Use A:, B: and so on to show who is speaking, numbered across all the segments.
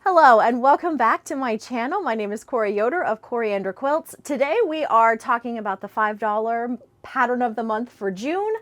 A: Hello and welcome back to my channel. My name is Corey Yoder of Coriander Quilts. Today we are talking about the $5 pattern of the month for June.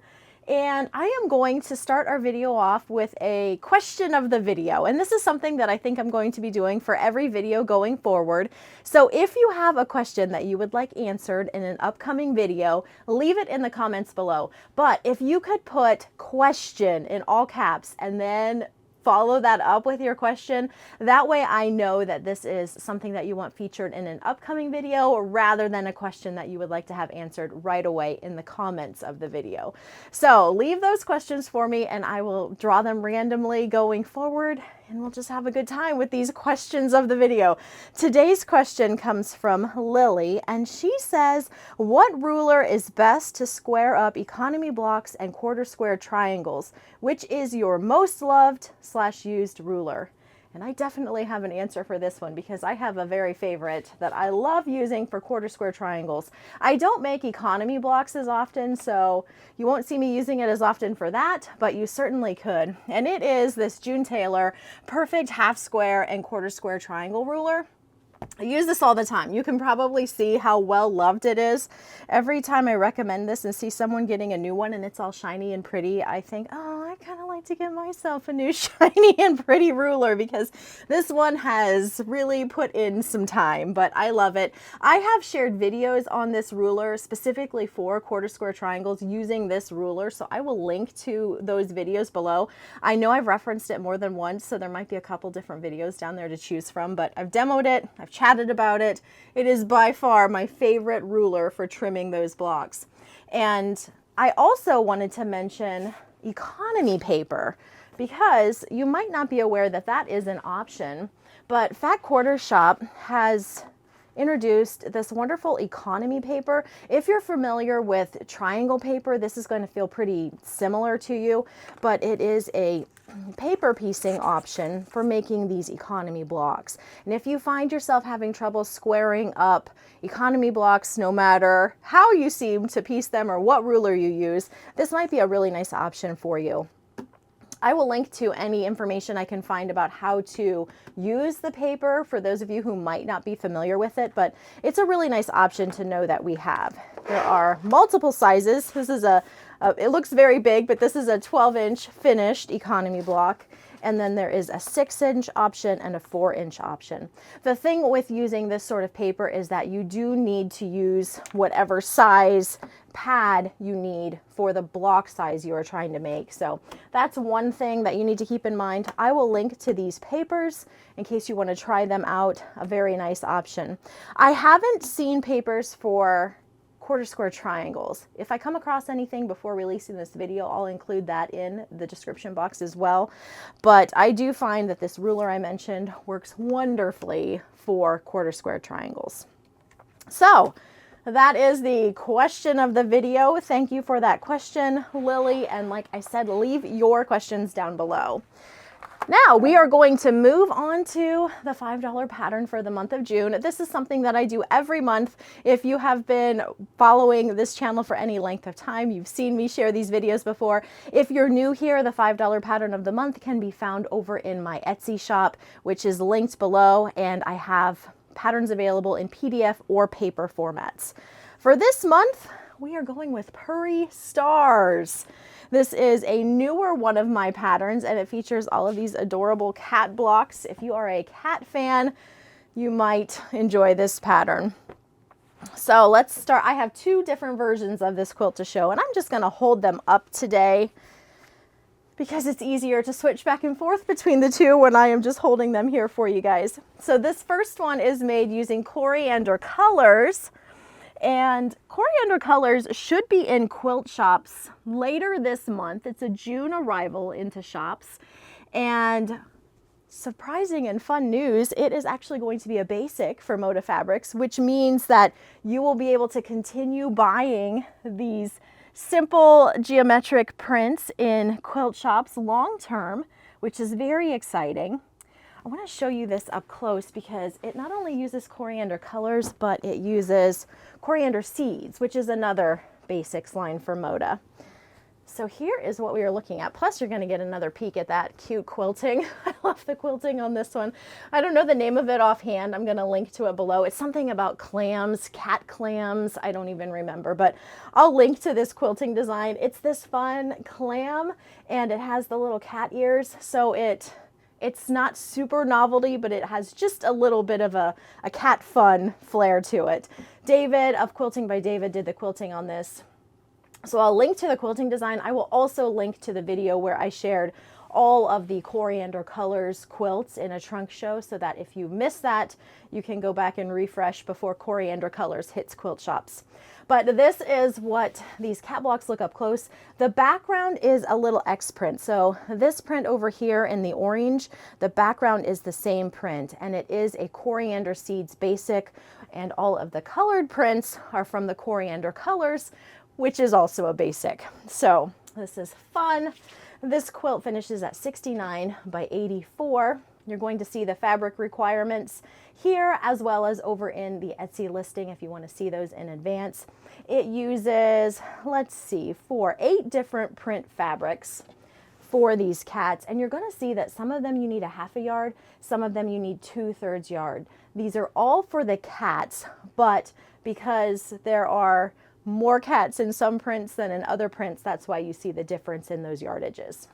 A: And I am going to start our video off with a question of the video. And this is something that I think I'm going to be doing for every video going forward. So if you have a question that you would like answered in an upcoming video, leave it in the comments below. But if you could put question in all caps and then follow that up with your question. That way I know that this is something that you want featured in an upcoming video rather than a question that you would like to have answered right away in the comments of the video. So leave those questions for me and I will draw them randomly going forward and we'll just have a good time with these questions of the video. Today's question comes from Lily and she says, what ruler is best to square up economy blocks and quarter square triangles? Which is your most loved / used ruler? And I definitely have an answer for this one because I have a very favorite that I love using for quarter square triangles. I don't make economy blocks as often, so you won't see me using it as often for that, but you certainly could. And it is this June Tailor Perfect Half Square and Quarter Square Triangle ruler. I use this all the time. You can probably see how well loved it is. Every time I recommend this and see someone getting a new one and it's all shiny and pretty, I think, oh, I kind of like to get myself a new shiny and pretty ruler because this one has really put in some time, but I love it. I have shared videos on this ruler specifically for quarter square triangles using this ruler, so I will link to those videos below. I know I've referenced it more than once, so there might be a couple different videos down there to choose from, but I've demoed it, I've chatted about it. It is by far my favorite ruler for trimming those blocks. And I also wanted to mention economy paper because you might not be aware that that is an option, but Fat Quarter Shop has introduced this wonderful economy paper. If you're familiar with triangle paper, this is going to feel pretty similar to you, but it is a paper piecing option for making these economy blocks. And if you find yourself having trouble squaring up economy blocks, no matter how you seem to piece them or what ruler you use, this might be a really nice option for you. I will link to any information I can find about how to use the paper for those of you who might not be familiar with it, but it's a really nice option to know that we have. There are multiple sizes. This is it looks very big, but this is a 12-inch finished economy block. And then there is a 6-inch option and a 4-inch option. The thing with using this sort of paper is that you do need to use whatever size pad you need for the block size you are trying to make. So that's one thing that you need to keep in mind. I will link to these papers in case you want to try them out. A very nice option. I haven't seen papers for quarter square triangles. If I come across anything before releasing this video, I'll include that in the description box as well. But I do find that this ruler I mentioned works wonderfully for quarter square triangles. So that is the question of the video. Thank you for that question, Lily. And like I said, leave your questions down below. Now we are going to move on to the $5 pattern for the month of June. This is something that I do every month. If you have been following this channel for any length of time, you've seen me share these videos before. If you're new here, the $5 pattern of the month can be found over in my Etsy shop, which is linked below, and I have patterns available in PDF or paper formats. For this month, we are going with Purry Stars. This is a newer one of my patterns and it features all of these adorable cat blocks. If you are a cat fan, you might enjoy this pattern. So let's start. I have two different versions of this quilt to show and I'm just going to hold them up today because it's easier to switch back and forth between the two when I am just holding them here for you guys. So this first one is made using coriander colors. And coriander colors should be in quilt shops later this month. It's a June arrival into shops. And surprising and fun news, it is actually going to be a basic for Moda Fabrics, which means that you will be able to continue buying these simple geometric prints in quilt shops long term, which is very exciting. I want to show you this up close because it not only uses coriander colors, but it uses coriander seeds, which is another basics line for Moda. So here is what we are looking at. Plus you're going to get another peek at that cute quilting. I love the quilting on this one. I don't know the name of it offhand. I'm going to link to it below. It's something about clams, cat clams. I don't even remember, but I'll link to this quilting design. It's this fun clam and it has the little cat ears. So it's not super novelty, but it has just a little bit of a cat fun flair to it. David of Quilting by David did the quilting on this. So I'll link to the quilting design. I will also link to the video where I shared all of the Coriander Colors quilts in a trunk show, so that if you missed that, you can go back and refresh before Coriander Colors hits quilt shops. But this is what these cat blocks look up close. The background is a little X print. So this print over here in the orange, the background is the same print, and it is a Coriander Seeds basic, and all of the colored prints are from the Coriander Colors, which is also a basic. So this is fun. This quilt finishes at 69 by 84. You're going to see the fabric requirements here as well as over in the Etsy listing if you want to see those in advance. It uses, let's see, 8 different print fabrics for these cats, and you're going to see that some of them you need a half a yard, some of them you need 2/3 yard. These are all for the cats, but because there are more cats in some prints than in other prints, that's why you see the difference in those yardages.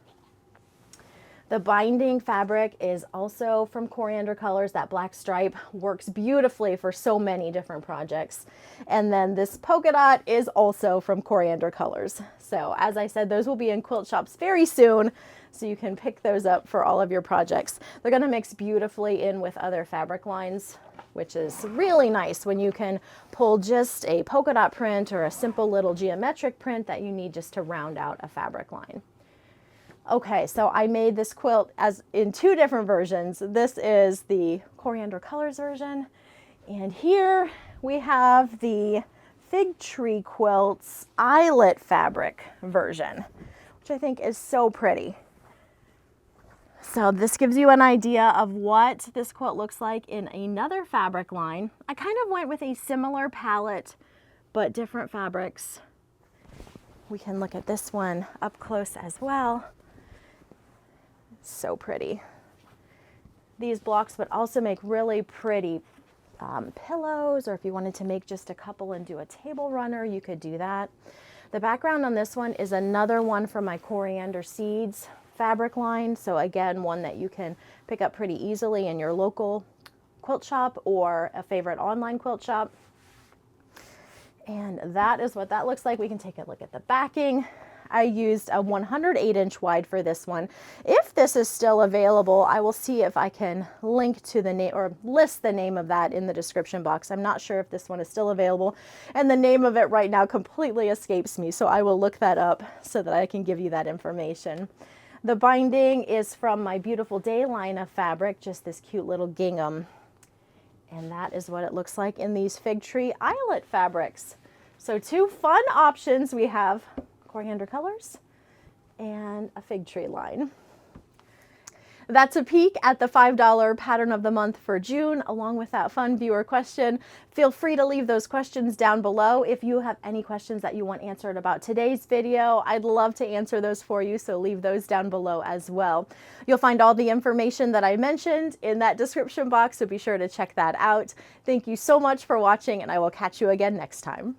A: The binding fabric is also from Coriander Colors. That black stripe works beautifully for so many different projects. And then this polka dot is also from Coriander Colors. So as I said, those will be in quilt shops very soon, so you can pick those up for all of your projects. They're going to mix beautifully in with other fabric lines, which is really nice when you can pull just a polka dot print or a simple little geometric print that you need just to round out a fabric line. Okay, so I made this quilt as in 2 different versions. This is the Coriander Colors version, and here we have the Fig Tree Quilts Eyelet fabric version, which I think is so pretty. So this gives you an idea of what this quilt looks like in another fabric line. I kind of went with a similar palette, but different fabrics. We can look at this one up close as well. So pretty. These blocks would also make really pretty pillows, or if you wanted to make just a couple and do a table runner, you could do that. The background on this one is another one from my Coriander Seeds fabric line. So again, one that you can pick up pretty easily in your local quilt shop or a favorite online quilt shop. And that is what that looks like. We can take a look at the backing. I used a 108-inch wide for this one. If this is still available, I will see if I can link to the name or list the name of that in the description box. I'm not sure if this one is still available, and the name of it right now completely escapes me, so I will look that up so that I can give you that information. The binding is from my Beautiful Day line of fabric, just this cute little gingham. And that is what it looks like in these Fig Tree Eyelet fabrics. So 2 fun options. We have Coriander Colors and a Fig Tree line. That's a peek at the $5 pattern of the month for June, along with that fun viewer question. Feel free to leave those questions down below. If you have any questions that you want answered about today's video, I'd love to answer those for you, so leave those down below as well. You'll find all the information that I mentioned in that description box, so be sure to check that out. Thank you so much for watching, and I will catch you again next time.